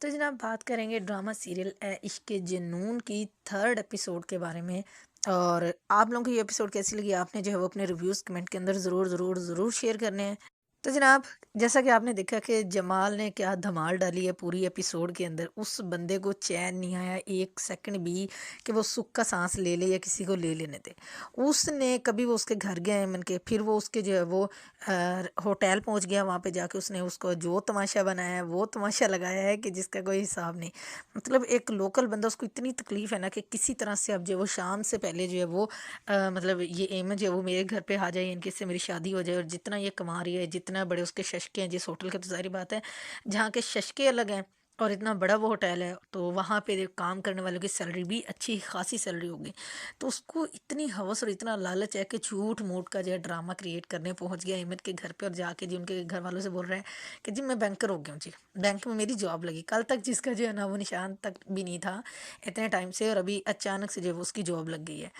तो जनाब बात करेंगे ड्रामा सीरियल इश्क जुनून की थर्ड एपिसोड के बारे में। और आप लोगों को ये एपिसोड कैसी लगी आपने जो है वो अपने रिव्यूज़ कमेंट के अंदर ज़रूर ज़रूर ज़रूर शेयर करने हैं। तो जनाब जैसा कि आपने देखा कि जमाल ने क्या धमाल डाली है पूरी एपिसोड के अंदर, उस बंदे को चैन नहीं आया एक सेकंड भी कि वो सुख का सांस ले ले या किसी को ले लेने दे। उसने कभी वो उसके घर गए मन के, फिर वो उसके जो है वो होटल पहुंच गया, वहाँ पे जाके उसने उसको जो तमाशा बनाया है वो तमाशा लगाया है कि जिसका कोई हिसाब नहीं। मतलब एक लोकल बंदा, उसको इतनी तकलीफ है ना कि किसी तरह से अब जो है वो शाम से पहले जो है वो मतलब ये एम जो है वो मेरे घर पे आ जाए, इनके से मेरी शादी हो जाए, और जितना ये कमा रही है, जितना बड़े उसके शशके हैं जिस होटल के, तो ज़ाहिर बात है जहाँ के शशके अलग हैं और इतना बड़ा वो होटल है, तो वहाँ पे काम करने वालों की सैलरी भी अच्छी खासी सैलरी होगी। तो उसको इतनी हवस और इतना लालच है कि झूठ मूठ का जो है ड्रामा क्रिएट करने पहुंच गया अहमद के घर पे, और जाके जी उनके घर वालों से बोल रहे हैं कि जी मैं बैंकर हो गया हूँ, जी बैंक में मेरी जॉब लगी, कल तक जिसका जो है ना वो निशान तक भी नहीं था इतने टाइम से, और अभी अचानक से जो है वो उसकी जॉब लग गई है।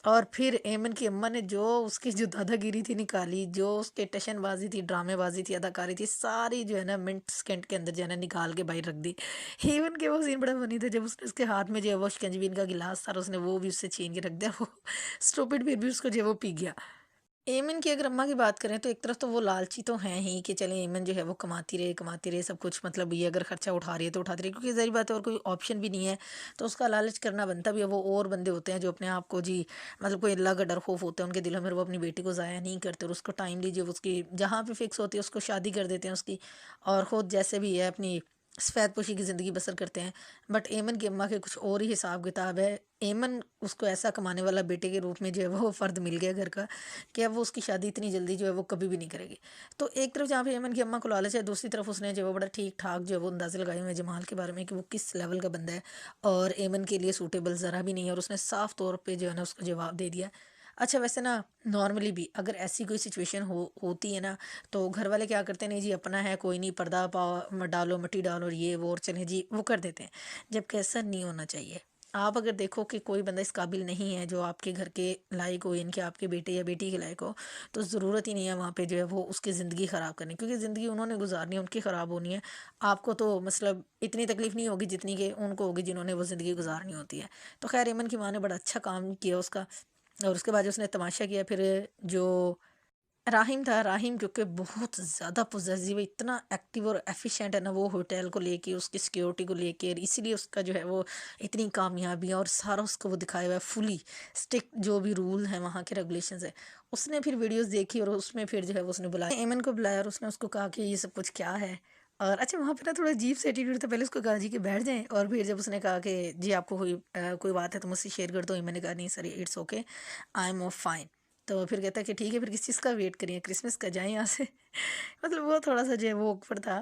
और फिर एमन की अम्मा ने जो उसकी जो दादागिरी थी निकाली, जो उसके टशनबाजी थी, ड्रामेबाजी थी, अदाकारी थी, सारी जो है ना मिनट सेकंड के अंदर जो है ना निकाल के बाहर रख दी। इवन के वो सीन बड़ा फनी था जब उसने उसके हाथ में जो है वो शिकंजवीन का गिलास था और उसने वो भी उससे छीन के रख दिया। वो स्टूपिड फिर भी उसको जो है वो पी गया। एमन की अगर अम्मा की बात करें तो एक तरफ तो वो लालची तो हैं ही कि चले एमन जो है वो कमाती रहे सब कुछ, मतलब ये अगर खर्चा उठा रही है तो उठाती रहे, क्योंकि ज़ाहिर बात है और कोई ऑप्शन भी नहीं है। तो उसका लालच करना बनता भी है। वो और बंदे होते हैं जो अपने आप को जी मतलब कोई अल्लाह का डर खौफ होता है उनके दिलों में, वो अपनी बेटी को ज़ाया नहीं करते और उसको टाइम लीजिए उसकी जहाँ पे फिक्स होती है उसको शादी कर देते हैं उसकी, और ख़ुद जैसे भी है अपनी सफ़ेद पोशी की ज़िंदगी बसर करते हैं। बट एमन की अम्मा के कुछ और ही हिसाब किताब है। एमन उसको ऐसा कमाने वाला बेटे के रूप में जो है वो फ़र्द मिल गया घर का कि अब वो उसकी शादी इतनी जल्दी जो है वो कभी भी नहीं करेगी। तो एक तरफ जहाँ पे यमन की अम्मा को लालच है, दूसरी तरफ उसने जो है वो बड़ा ठीक-ठाक जो है वो अंदाज़े लगाए हुए हैं जमाल के बारे में कि वो किस लेवल का बंदा है और एमन के लिए सूटेबल ज़रा भी नहीं है, और उसने साफ तौर पे जो है ना उसको जवाब दे दिया। अच्छा वैसे ना नॉर्मली भी अगर ऐसी कोई सिचुएशन होती है ना, तो घर वाले क्या करते हैं, नहीं जी अपना है कोई नहीं, पर्दा डालो मिट्टी डालो और ये वो और चलें जी, वो कर देते हैं। जबकि ऐसा नहीं होना चाहिए। आप अगर देखो कि कोई बंदा इस काबिल नहीं है जो आपके घर के लायक हो, यानी कि आपके बेटे या बेटी के लायक हो, तो ज़रूरत ही नहीं है वहाँ पे जो है वो उसकी ज़िंदगी ख़राब करनी, क्योंकि ज़िंदगी उन्होंने गुजारनी है, उनकी ख़राब होनी है। आपको तो मतलब इतनी तकलीफ़ नहीं होगी जितनी कि उनको होगी जिन्होंने वो ज़िंदगी गुजारनी होती है। तो खैर एमन की माँ ने बड़ा अच्छा काम किया उसका, और उसके बाद जो उसने तमाशा किया फिर जो राहिम था, राहिम जो कि बहुत ज़्यादा पॉसेसिव है, इतना एक्टिव और एफिशिएंट है ना वो होटल को लेके, उसकी सिक्योरिटी को लेके, और इसीलिए उसका जो है वो इतनी कामयाबी और सारा उसको वो दिखाया हुआ है फुली स्ट्रिक्ट जो भी रूल हैं वहाँ के रेगुलेशंस है। उसने फिर वीडियोस देखी और उसमें फिर जो है वो उसने बुलाया एमन को, बुलाया और उसने उसको कहा कि ये सब कुछ क्या है। और अच्छा वहाँ पे ना थोड़ा अजीब सा एटीट्यूड था, पहले उसको कहा जी कि बैठ जाएं, और फिर जब उसने कहा कि जी आपको कोई बात है तो मुझसे शेयर कर दो, मैंने कहा नहीं sir it's okay, I am of fine. तो फिर कहता है कि ठीक है फिर किस चीज़ का वेट करिए, क्रिसमस का, जाएँ यहाँ से। मतलब वो थोड़ा-सा जो है वो ऊपर था।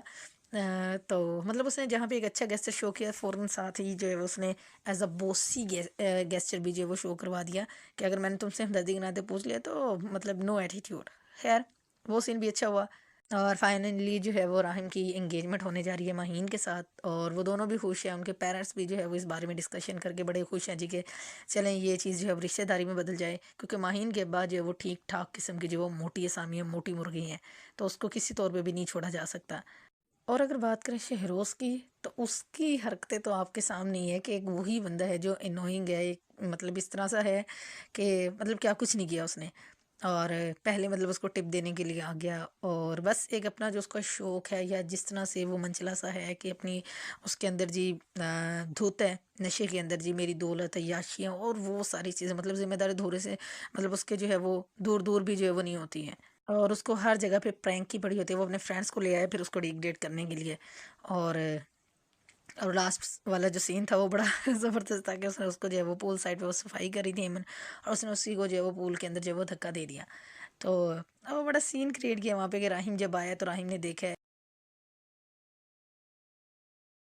तो मतलब उसने जहाँ पे एक अच्छा गेस्चर शो किया, फ़ौरन साथ ही जो है वो उसने एज़ अ बॉसी गेस्चर भी जो है वो शो करवा दिया कि अगर मैंने तुमसे हमदर्दी के नाते पूछ लिया तो मतलब नो एटीट्यूड। ख़ैर वो सीन भी अच्छा हुआ। और फाइनली जो है वो राहिम की एंगेजमेंट होने जा रही है माहीन के साथ, और वो दोनों भी खुश हैं, उनके पेरेंट्स भी जो है वो इस बारे में डिस्कशन करके बड़े खुश हैं जी कि चलें ये चीज़ जो है अब रिश्तेदारी में बदल जाए, क्योंकि माहीन के बाद जो है वो ठीक ठाक किस्म की जो वो मोटी असामी है, मोटी मुर्गी है, तो उसको किसी तौर पे भी नहीं छोड़ा जा सकता। और अगर बात करें शहरोज़ की, तो उसकी हरकतें तो आपके सामने ही है कि एक वही बंदा है जो एनोइंग है, एक मतलब इस तरह सा है कि मतलब क्या कुछ नहीं किया उसने। और पहले मतलब उसको टिप देने के लिए आ गया, और बस एक अपना जो उसका शौक़ है या जिस तरह से वो मनचला सा है कि अपनी उसके अंदर जी धुत है नशे के अंदर, जी मेरी दौलत अय्याशियाँ और वो सारी चीज़ें, मतलब ज़िम्मेदारी धोरे से मतलब उसके जो है वो दूर-दूर भी जो है वो नहीं होती हैं। और उसको हर जगह पे प्रैंक की पड़ी होती है। वो अपने फ्रेंड्स को ले आया फिर उसको डेट करने के लिए। और लास्ट वाला जो सीन था वो बड़ा ज़बरदस्त था कि उसने उसको जो है वो पूल साइड पे वो सफाई करी थी एमन, और उसने उसी को जो है वो पूल के अंदर जो है वो धक्का दे दिया। तो वो बड़ा सीन क्रिएट किया वहाँ पे कि राहिम जब आया तो राहिम ने देखा है